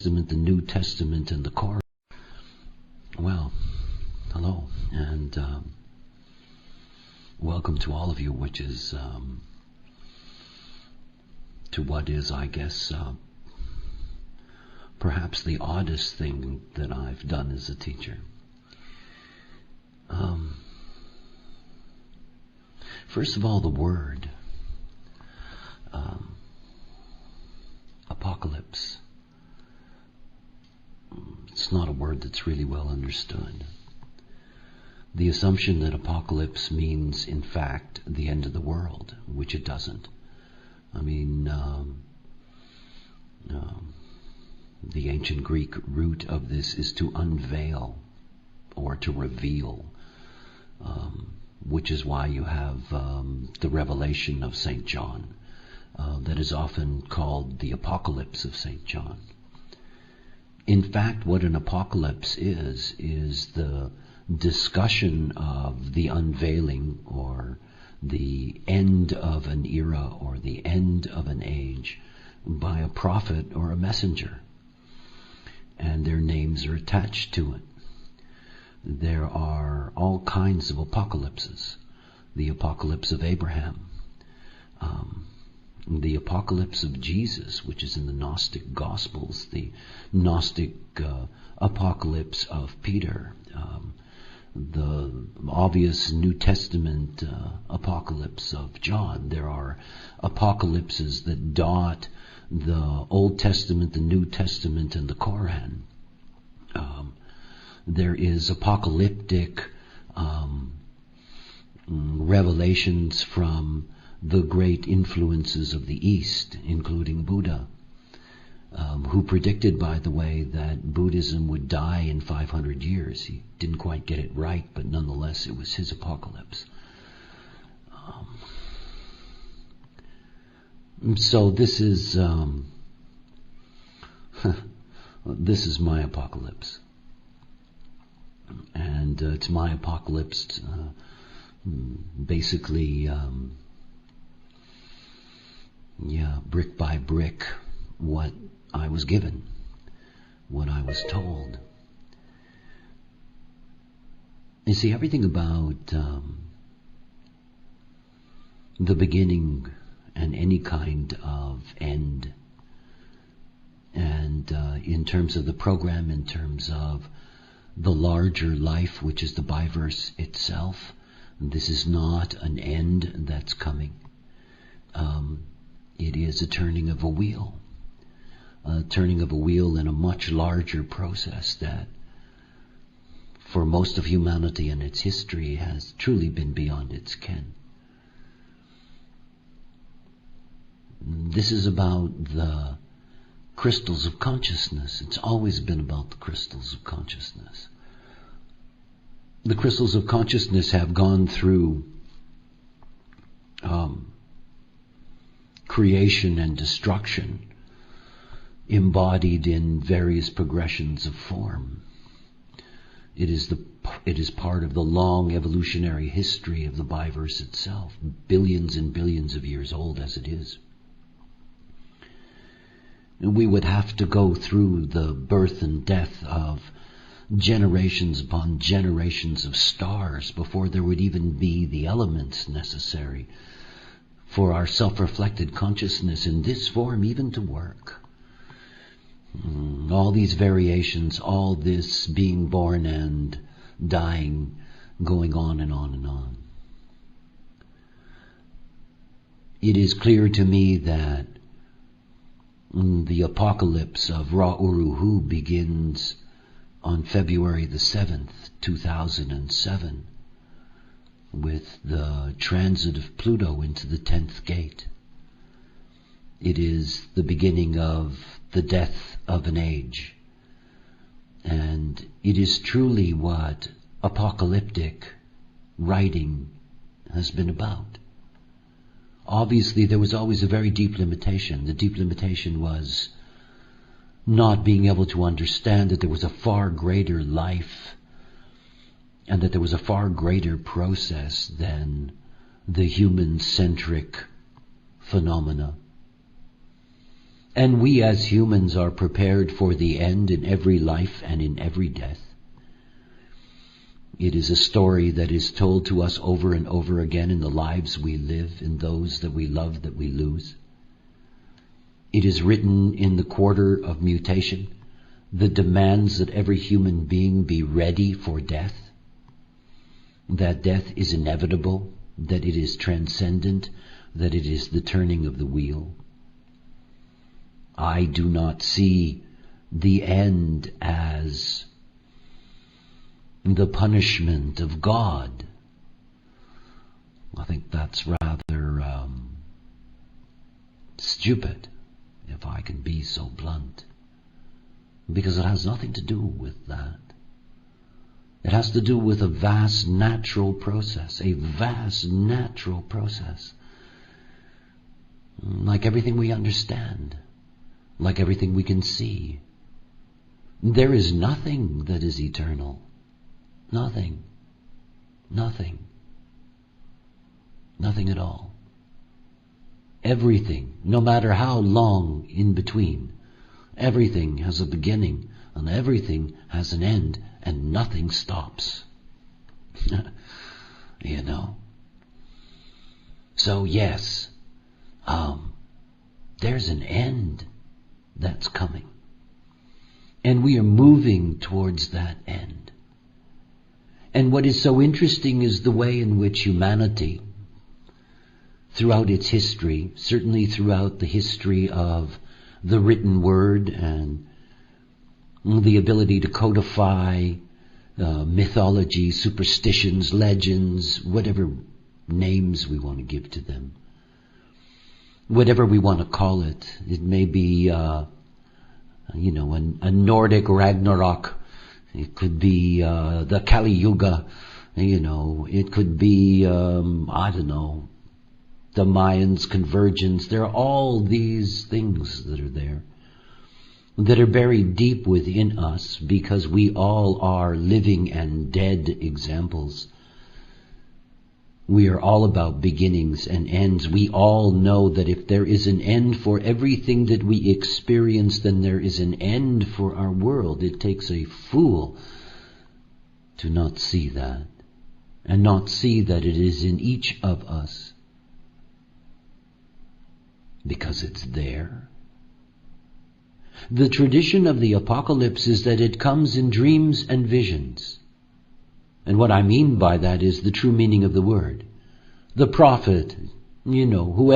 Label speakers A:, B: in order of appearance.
A: Testament, the New Testament, and the Koran. Well, hello, and welcome to all of you, which is to what is, I guess, perhaps the oddest thing that I've done as a teacher. First of all, the word apocalypse. It's not a word that's really well understood. The assumption that apocalypse means, in fact, the end of the world, which it doesn't. I mean, the ancient Greek root of this is to unveil or to reveal, which is why you have the revelation of St. John, that is often called the Apocalypse of St. John. In fact, what an apocalypse is the discussion of the unveiling or the end of an era or the end of an age by a prophet or a messenger. And their names are attached to it. There are all kinds of apocalypses. The apocalypse of Abraham, the apocalypse of Jesus, which is in the Gnostic Gospels, the Gnostic apocalypse of Peter, the obvious New Testament apocalypse of John. There are apocalypses that dot the Old Testament, the New Testament, and the Koran. There is apocalyptic revelations from the great influences of the East, including Buddha, who predicted, by the way, that Buddhism would die in 500 years. He didn't quite get it right, but nonetheless it was his apocalypse. So this is this is my apocalypse, and it's my apocalypse. Basically, brick by brick, what I was given, what I was told. You see, everything about the beginning and any kind of end, and in terms of the program, in terms of the larger life, which is the Biverse itself, this is not an end that's coming. It is a turning of a wheel in a much larger process that, for most of humanity and its history, has truly been beyond its ken. This is about the crystals of consciousness. It's always been about the crystals of consciousness. The crystals of consciousness have gone through creation and destruction, embodied in various progressions of form. It is part of the long evolutionary history of the Biverse itself, billions and billions of years old as it is. And we would have to go through the birth and death of generations upon generations of stars before there would even be the elements necessary for our self-reflected consciousness in this form even to work. All these variations, all this being born and dying, going on and on and on. It is clear to me that the apocalypse of Ra-Uru-Hu begins on February the 7th, 2007, with the transit of Pluto into the 10th gate. It is the beginning of the death of an age. And it is truly what apocalyptic writing has been about. Obviously, there was always a very deep limitation. The deep limitation was not being able to understand that there was a far greater life and that there was a far greater process than the human-centric phenomena. And we as humans are prepared for the end in every life and in every death. It is a story that is told to us over and over again in the lives we live, in those that we love, that we lose. It is written in the quarter of mutation that demands that every human being be ready for death, that death is inevitable, that it is transcendent, that it is the turning of the wheel. I do not see the end as the punishment of God. I think that's rather stupid, if I can be so blunt, because it has nothing to do with that. It has to do with a vast natural process, like everything we understand, like everything we can see. There is nothing that is eternal. Nothing at all. Everything, no matter how long in between, everything has a beginning and everything has an end, and nothing stops. You know. So yes, there's an end that's coming, and we are moving towards that end. And what is so interesting is the way in which humanity, throughout its history, certainly throughout the history of the written word and the ability to codify mythology, superstitions, legends, whatever names we want to give to them, whatever we want to call it. It may be, a Nordic Ragnarok. It could be the Kali Yuga. It could be, the Mayans' convergence. There are all these things that are there, that are buried deep within us, because we all are living and dead examples. We are all about beginnings and ends. We all know that if there is an end for everything that we experience, then there is an end for our world. It takes a fool to not see that, and not see that it is in each of us, because it's there. The tradition of the apocalypse is that it comes in dreams and visions. And what I mean by that is the true meaning of the word. The prophet, whoever